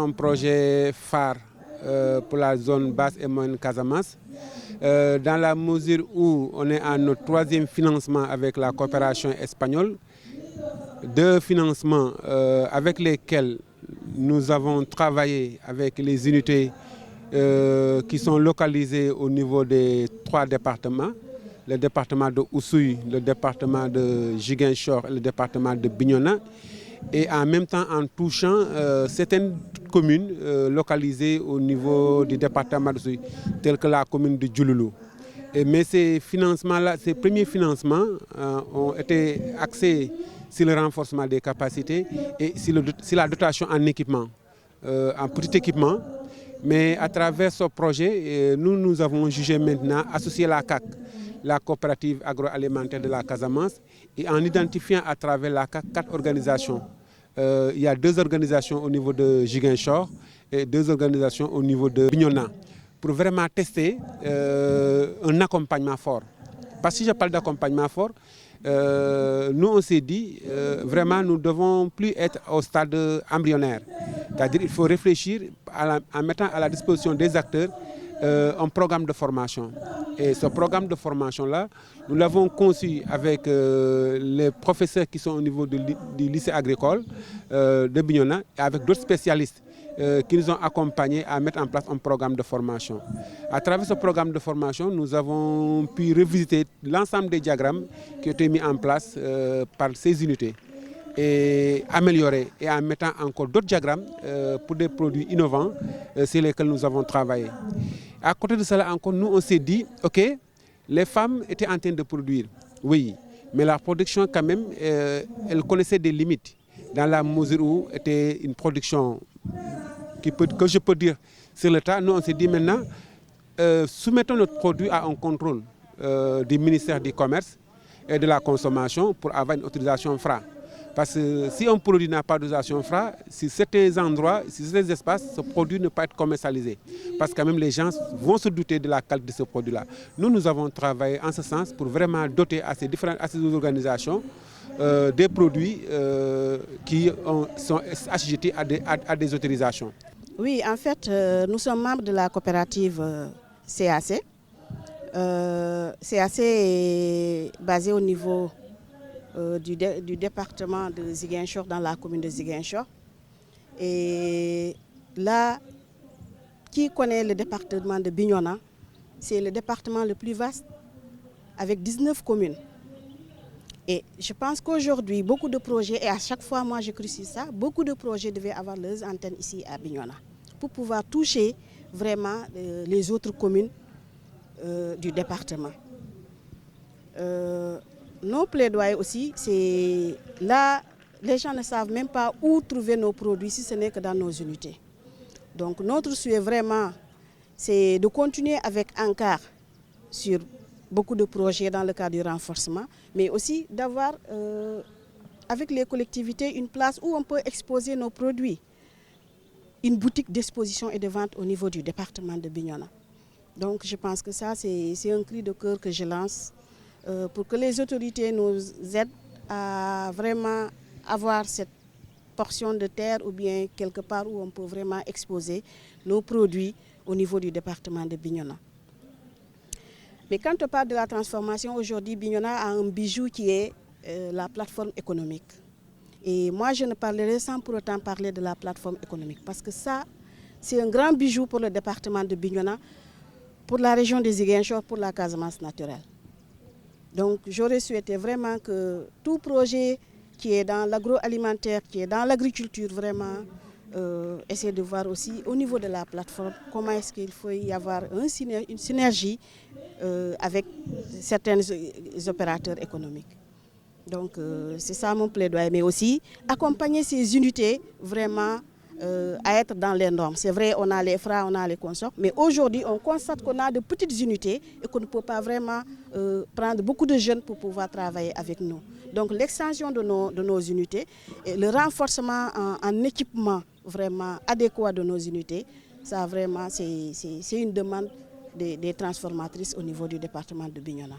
un projet phare pour la zone basse et moyenne Casamance. Dans la mesure où on est à notre troisième financement avec la coopération espagnole, deux financements avec lesquels nous avons travaillé avec les unités qui sont localisées au niveau des trois départements, le département de Oussouye, le département de Ziguinchor et le département de Bignona, et en même temps en touchant certaines communes localisées au niveau du département de Oussouye, telles que la commune de Djouloulou. Mais ces financements-là, ces premiers financements ont été axés sur le renforcement des capacités et sur la dotation en équipement, en petit équipement. Mais à travers ce projet, nous avons jugé maintenant associer la CAC, la coopérative agroalimentaire de la Casamance, et en identifiant à travers la CAC 4 organisations. Il y a 2 organisations au niveau de Ziguinchor et 2 organisations au niveau de Bignona, pour vraiment tester un accompagnement fort. Parce que si je parle d'accompagnement fort, nous on s'est dit vraiment nous ne devons plus être au stade embryonnaire. C'est-à-dire qu'il faut réfléchir en mettant à la disposition des acteurs un programme de formation. Et ce programme de formation-là, nous l'avons conçu avec les professeurs qui sont au niveau du lycée agricole de Bignona et avec d'autres spécialistes qui nous ont accompagnés à mettre en place un programme de formation. À travers ce programme de formation, nous avons pu revisiter l'ensemble des diagrammes qui ont été mis en place par ces unités et améliorer et en mettant encore d'autres diagrammes pour des produits innovants sur lesquels nous avons travaillé. À côté de cela encore, nous on s'est dit, ok, les femmes étaient en train de produire, oui, mais la production quand même, elle connaissait des limites dans la mesure où était une production que je peux dire sur le tas. Nous on s'est dit maintenant, soumettons notre produit à un contrôle du ministère du Commerce et de la Consommation pour avoir une autorisation FRA. Parce que si un produit n'a pas d'autorisation FRA, sur certains endroits, sur certains espaces, ce produit ne peut pas être commercialisé. Parce que quand même les gens vont se douter de la qualité de ce produit-là. Nous avons travaillé en ce sens pour vraiment doter à ces organisations des produits qui sont assujettis à des autorisations. Oui, en fait, nous sommes membres de la coopérative CAC. CAC est basé au niveau du département de Ziguinchor, dans la commune de Ziguinchor. Et là, qui connaît le département de Bignona, c'est le département le plus vaste, avec 19 communes. Et je pense qu'aujourd'hui, beaucoup de projets, et à chaque fois moi je cru sur ça, beaucoup de projets devaient avoir leurs antennes ici à Bignona, pour pouvoir toucher vraiment les autres communes du département. Nos plaidoyers aussi, c'est là, les gens ne savent même pas où trouver nos produits si ce n'est que dans nos unités. Donc notre souhait vraiment, c'est de continuer avec ANCAR sur beaucoup de projets dans le cadre du renforcement, mais aussi d'avoir avec les collectivités une place où on peut exposer nos produits. Une boutique d'exposition et de vente au niveau du département de Bignona. Donc je pense que ça, c'est un cri de cœur que je lance pour que les autorités nous aident à vraiment avoir cette portion de terre ou bien quelque part où on peut vraiment exposer nos produits au niveau du département de Bignona. Mais quand on parle de la transformation, aujourd'hui, Bignona a un bijou qui est la plateforme économique. Et moi, je ne parlerai sans pour autant parler de la plateforme économique, parce que ça, c'est un grand bijou pour le département de Bignona, pour la région des Ziguinchor, pour la Casamance naturelle. Donc, j'aurais souhaité vraiment que tout projet qui est dans l'agroalimentaire, qui est dans l'agriculture, vraiment, essayer de voir aussi au niveau de la plateforme comment est-ce qu'il faut y avoir une synergie avec certains opérateurs économiques. Donc c'est ça mon plaidoyer, mais aussi accompagner ces unités vraiment à être dans les normes. C'est vrai, on a les FRA, on a les consorts, mais aujourd'hui on constate qu'on a de petites unités et qu'on ne peut pas vraiment prendre beaucoup de jeunes pour pouvoir travailler avec nous. Donc l'extension de nos unités et le renforcement en équipement vraiment adéquat de nos unités, ça vraiment c'est une demande des transformatrices au niveau du département de Bignona.